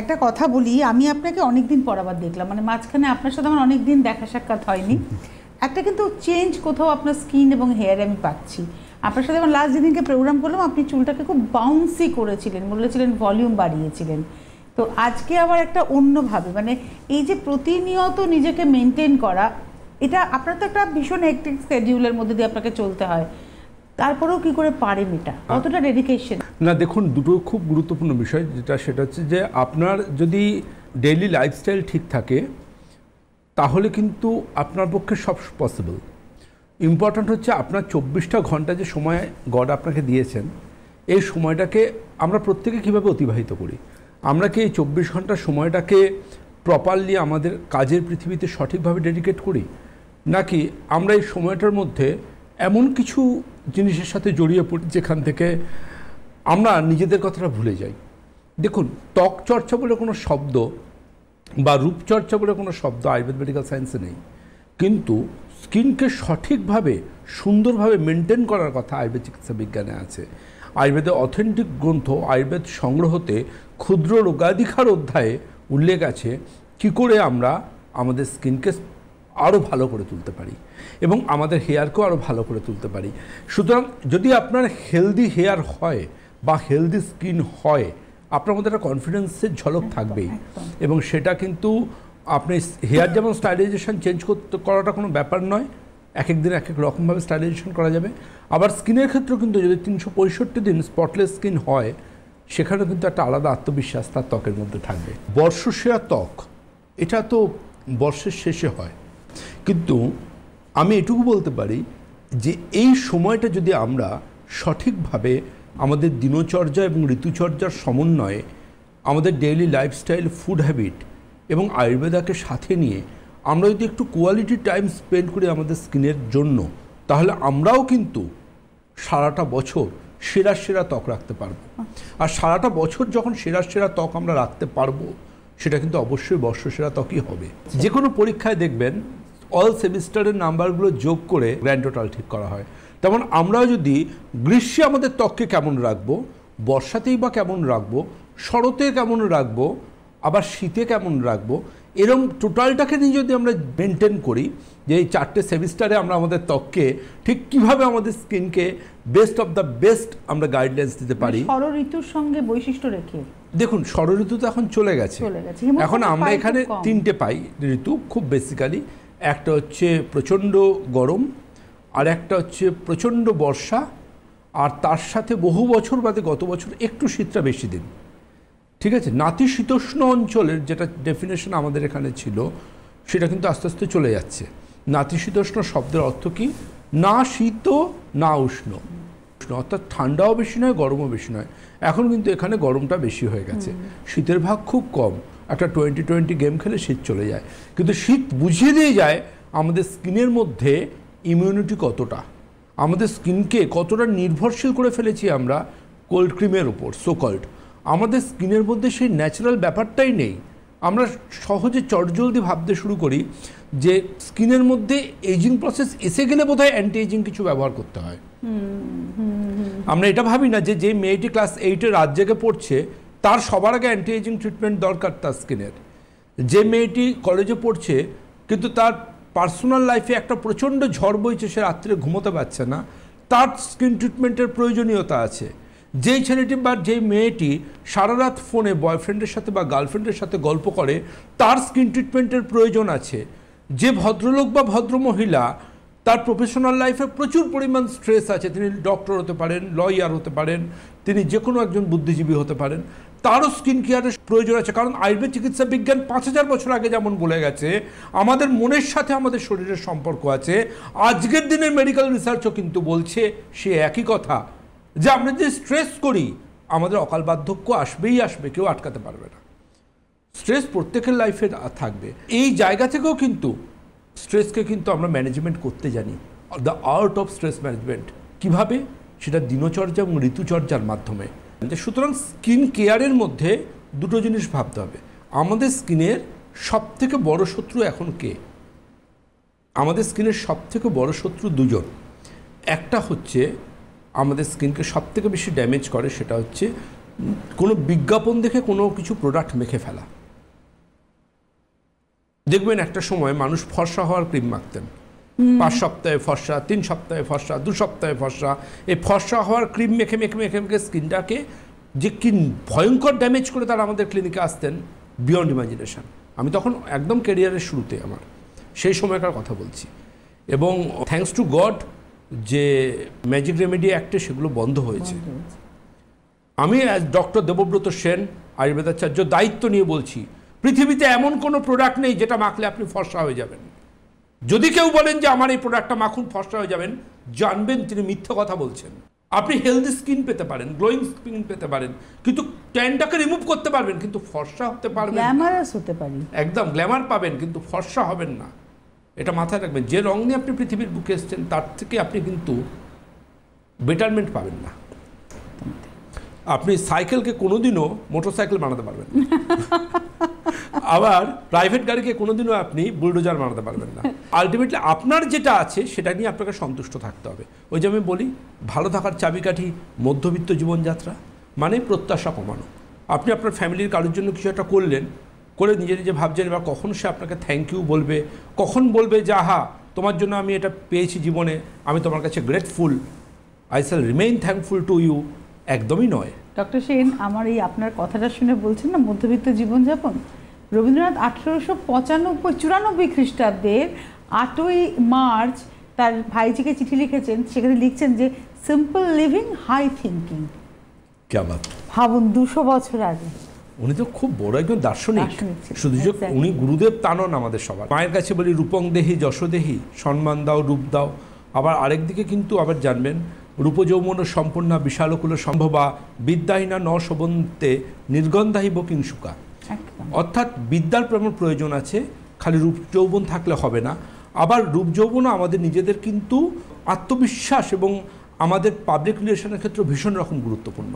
একটা কথা বলি, আমি আপনাকে অনেকদিন পর আবার দেখলাম, মানে মাঝখানে আপনার সাথে আমার অনেকদিন দেখা সাক্ষাৎ হয়নি। একটা কিন্তু চেঞ্জ কোথাও আপনার স্কিন এবং হেয়ারে আমি পাচ্ছি। আপনার সাথে আমার লাস্ট যেদিনকে প্রোগ্রাম করলাম, আপনি চুলটাকে খুব বাউন্সি করেছিলেন, বলেছিলেন ভলিউম বাড়িয়েছিলেন। তো আজকে আবার একটা অন্যভাবে, মানে এই যে প্রতিনিয়ত নিজেকে মেনটেন করা, এটা আপনার তো একটা ভীষণ হেক্টিক স্কেডিউলের মধ্যে দিয়ে আপনাকে চলতে হয়, তারপরেও কি করে পারেন এটা, কতটা ডেডিকেশন? না দেখুন, দুটো খুব গুরুত্বপূর্ণ বিষয়, সেটা হচ্ছে যে আপনার যদি ডেইলি লাইফস্টাইল ঠিক থাকে তাহলে কিন্তু আপনার পক্ষে সব পসিবল। ইম্পর্ট্যান্ট হচ্ছে আপনার 24টা ঘন্টা যে সময় গড আপনাকে দিয়েছেন, এই সময়টাকে আমরা প্রত্যেকে কীভাবে অতিবাহিত করি। আমরা কি এই 24 ঘন্টার সময়টাকে প্রপারলি আমাদের কাজের পৃথিবীতে সঠিকভাবে ডেডিকেট করি, নাকি আমরা এই সময়টার মধ্যে এমন কিছু জিনিসের সাথে জড়িয়ে পড়ি যেখান থেকে আমরা নিজেদের কথাটা ভুলে যাই। দেখুন, ত্বক চর্চা বলে কোনো শব্দ বা রূপচর্চা বলে কোনো শব্দ আয়ুর্বেদ মেডিকেল সায়েন্সে নেই, কিন্তু স্কিনকে সঠিকভাবে সুন্দরভাবে মেনটেন করার কথা আয়ুর্বেদ চিকিৎসা বিজ্ঞানে আছে। আয়ুর্বেদের অথেন্টিক গ্রন্থ আয়ুর্বেদ সংগ্রহতে ক্ষুদ্র রোগাধিকার অধ্যায়ে উল্লেখ আছে কী করে আমরা আমাদের স্কিনকে আরও ভালো করে তুলতে পারি এবং আমাদের হেয়ারকেও আরও ভালো করে তুলতে পারি। সুতরাং যদি আপনার হেলদি হেয়ার হয় বা হেলদি স্কিন হয়, আপনার মধ্যে একটা কনফিডেন্সের ঝলক থাকবেই, এবং সেটা কিন্তু আপনি হেয়ার যেমন স্টাইলাইজেশন চেঞ্জ করাটা কোনো ব্যাপার নয়, এক এক দিন এক এক রকমভাবে স্টাইলাইজেশন করা যাবে। আবার স্কিনের ক্ষেত্রেও কিন্তু যদি 365 দিন স্পটলেস স্কিন হয়, সেখানেও কিন্তু একটা আলাদা আত্মবিশ্বাস তার ত্বকের মধ্যে থাকবে। বর্ষসেরা ত্বক এটা তো বর্ষের শেষে হয়, কিন্তু আমি এটুকু বলতে পারি যে এই সময়টা যদি আমরা সঠিকভাবে আমাদের দিনচর্যা এবং ঋতুচর্যার সমন্বয়ে আমাদের ডেইলি লাইফস্টাইল, ফুড হ্যাবিট এবং আয়ুর্বেদাকে সাথে নিয়ে আমরা যদি একটু কোয়ালিটি টাইম স্পেন্ড করি আমাদের স্কিনের জন্য, তাহলে আমরাও কিন্তু সারাটা বছর সেরা সেরা ত্বক রাখতে পারবো। আর সারাটা বছর যখন সেরা সেরা ত্বক আমরা রাখতে পারবো, সেটা কিন্তু অবশ্যই বর্ষসেরা ত্বকই হবে। যে কোনো পরীক্ষায় দেখবেন অল সেমিস্টারের নাম্বারগুলো যোগ করে গ্র্যান্ড টোটাল ঠিক করা হয়। তেমন আমরাও যদি গ্রীষ্মে আমাদের ত্বককে কেমন রাখবো, বর্ষাতেই বা কেমন রাখবো, শরতে কেমন রাখবো, আবার শীতে কেমন রাখবো, এরকম টোটালটাকে নিয়ে যদি আমরা মেনটেন করি যে এই 4টে সেমিস্টারে আমরা আমাদের ত্বককে ঠিক কীভাবে আমাদের স্কিনকে বেস্ট অফ দ্য বেস্ট আমরা গাইডলাইন্স দিতে পারি। ষড় ঋতুর সঙ্গে বৈশিষ্ট্য রেখে, দেখুন ষড় ঋতু তো এখন চলে গেছে, এখন আমরা এখানে 3টে পাই ঋতু খুব বেসিক্যালি। একটা হচ্ছে প্রচণ্ড গরম, আর একটা হচ্ছে প্রচণ্ড বর্ষা, আর তার সাথে বহু বছর বাদে গত বছর একটু শীতটা বেশি দিন, ঠিক আছে। নাতিশীতোষ্ণ অঞ্চলের যেটা ডেফিনেশন আমাদের এখানে ছিল, সেটা কিন্তু আস্তে আস্তে চলে যাচ্ছে। নাতিশীতোষ্ণ শব্দের অর্থ কি? না শীত না উষ্ণ, অর্থাৎ ঠান্ডাও বেশি নয়, গরমও বেশি নয়। এখন কিন্তু এখানে গরমটা বেশি হয়ে গেছে, শীতের ভাগ খুব কম। একটা 20-20 গেম খেলে শীত চলে যায়, কিন্তু শীত বুঝিয়ে দিয়ে যায় আমাদের স্কিনের মধ্যে ইমিউনিটি কতটা, আমাদের স্কিনকে কতটা নির্ভরশীল করে ফেলেছি আমরা কোল্ড ক্রিমের ওপর। সোকল্ড আমাদের স্কিনের মধ্যে সেই ন্যাচারাল ব্যাপারটাই নেই। আমরা সহজে চটজলদি ভাবতে শুরু করি যে স্কিনের মধ্যে এজিং প্রসেস এসে গেলে বোধহয় অ্যান্টি এজিং কিছু ব্যবহার করতে হয়। আমরা এটা ভাবি না যে মেয়েটি ক্লাস 8-এ রাত জেগে পড়ছে, তার সবার আগে অ্যান্টি এজিং ট্রিটমেন্ট দরকার তার স্কিনের। যে মেয়েটি কলেজে পড়ছে কিন্তু তার পার্সোনাল লাইফে একটা প্রচণ্ড ঝড় বইছে, সে রাত্রে ঘুমোতে পারছে না, তার স্কিন ট্রিটমেন্টের প্রয়োজনীয়তা আছে। যেই ছেলেটি বা যেই মেয়েটি সারা রাত ফোনে বয়ফ্রেন্ডের সাথে বা গার্লফ্রেন্ডের সাথে গল্প করে, তার স্কিন ট্রিটমেন্টের প্রয়োজন আছে। যে ভদ্রলোক বা ভদ্রমহিলা তার প্রফেশনাল লাইফে প্রচুর পরিমাণ স্ট্রেস আছে, তিনি ডক্টর হতে পারেন, লয়ার হতে পারেন, তিনি যে কোনো একজন বুদ্ধিজীবী হতে পারেন, তারও স্কিন কেয়ারের প্রয়োজন আছে। কারণ আয়ুর্বেদ চিকিৎসা বিজ্ঞান 5000 বছর আগে যেমন বলে গেছে আমাদের মনের সাথে আমাদের শরীরের সম্পর্ক আছে, আজকের দিনের মেডিকেল রিসার্চও কিন্তু বলছে সে একই কথা, যে আমরা যে স্ট্রেস করি আমাদের অকাল বার্ধক্য আসবেই আসবে, কেউ আটকাতে পারবে না। স্ট্রেস প্রত্যেকের লাইফে থাকবে। এই জায়গা থেকেও কিন্তু স্ট্রেসকে কিন্তু আমরা ম্যানেজমেন্ট করতে জানি, the art of stress management. কীভাবে? সেটা দিনচর্যা এবং ঋতুচর্যার মাধ্যমে। সুতরাং স্কিন কেয়ারের মধ্যে দুটো জিনিস ভাবতে হবে। আমাদের স্কিনের সবথেকে বড় শত্রু এখন কে? আমাদের স্কিনের সবথেকে বড় শত্রু দুজন। একটা হচ্ছে আমাদের স্কিনকে সবথেকে বেশি ড্যামেজ করে, সেটা হচ্ছে কোনো বিজ্ঞাপন দেখে কোনো কিছু প্রোডাক্ট মেখে ফেলা। দেখবেন একটা সময় মানুষ ফর্সা হওয়ার ক্রিম মাখতেন, 5 সপ্তাহে ফর্সা, 3 সপ্তাহে ফর্সা, 2 সপ্তাহে ফর্সা। এই ফর্সা হওয়ার ক্রিম মেখে মেখে মেখে মেখে স্কিনটাকে যে কি ভয়ঙ্কর ড্যামেজ করে তারা আমাদের ক্লিনিকে আসতেন, বিয়ন্ড ইমাজিনেশন। আমি তখন একদম ক্যারিয়ারের শুরুতে, আমার সেই সময়কার কথা বলছি। এবং থ্যাঙ্কস টু গড যে ম্যাজিক রেমেডি অ্যাক্টে সেগুলো বন্ধ হয়েছে। আমি অ্যাজ ডক্টর দেবব্রত সেন, আয়ুর্বেদাচার্য, দায়িত্ব নিয়ে বলছি, পৃথিবীতে এমন কোনো প্রোডাক্ট নেই যেটা মাখলে আপনি ফর্সা হয়ে যাবেন। যদি কেউ বলেন যে আমার এই প্রোডাক্টটা মাখুন ফর্সা হয়ে যাবেন, জানবেন তিনি মিথ্যা কথা বলছেন। আপনি হেলদি স্কিন পেতে পারেন, গ্লোয়িং স্কিন পেতে পারেন, কিন্তু ট্যানটাকে রিমুভ করতে পারবেন, কিন্তু ফর্সা হতে পারবেন না। গ্ল্যামারাস হতে পারি, একদম গ্ল্যামার পাবেন, কিন্তু ফর্সা হবেন না। এটা মাথায় রাখবেন। যে রং নিয়ে আপনি পৃথিবীর বুকে এসছেন তার থেকে আপনি কিন্তু বেটারমেন্ট পাবেন না। আপনি সাইকেলকে কোনোদিনও মোটরসাইকেল বানাতে পারবেন না, আবার প্রাইভেট গাড়িকে কোনোদিনও আপনি বুলডোজার বানাতে পারবেন না। আলটিমেটলি আপনার যেটা আছে সেটা নিয়ে আপনাকে সন্তুষ্ট থাকতে হবে। ওই যে আমি বলি, ভালো থাকার চাবিকাঠি মধ্যবিত্ত জীবনযাত্রা, মানে প্রত্যাশা কমানো। আপনি আপনার ফ্যামিলির কারোর জন্য কিছু একটা করলেন, করে নিজে নিজে ভাবছেন এবার কখন সে আপনাকে থ্যাংক ইউ বলবে, কখন বলবে যে আহা তোমার জন্য আমি এটা পেয়েছি জীবনে, আমি তোমার কাছে grateful, I shall remain thankful to you. একদমই নয়। ডক্টর সেন, আমার এই আপনার কথাটা শুনে বলছেন না মধ্যবিত্ত জীবনযাপন, রবীন্দ্রনাথ 1894 খ্রিস্টাব্দের 8ই মার্চ তার ভাইজিকে চিঠি লিখেছেন, সেখানে লিখছেন যে সিম্পল লিভিং, হাই থিঙ্কিং। ভাবুন 200 বছর আগে। উনি তো খুব বড় একজন দার্শনিক, শুধু যে উনি গুরুদেব তা নন আমাদের সবার। মায়ের কাছে বলি রূপং দেহি যশোদেহি, সম্মান দাও রূপ দাও। আবার আরেকদিকে কিন্তু আবার জানবেন, রূপযৌবন সম্পূর্ণা বিশালকুল সম্ভবা, বিদ্যাহীনা ন শোভন্তে নির্গন্ধাহিব কিংসুকা। অর্থাৎ বিদ্যার প্রয়োজন আছে, খালি রূপ যৌবন থাকলে হবে না। আবার রূপ যৌবনও আমাদের নিজেদের কিন্তু আত্মবিশ্বাস এবং আমাদের পাবলিক রিলেশনের ক্ষেত্রে ভীষণ রকম গুরুত্বপূর্ণ।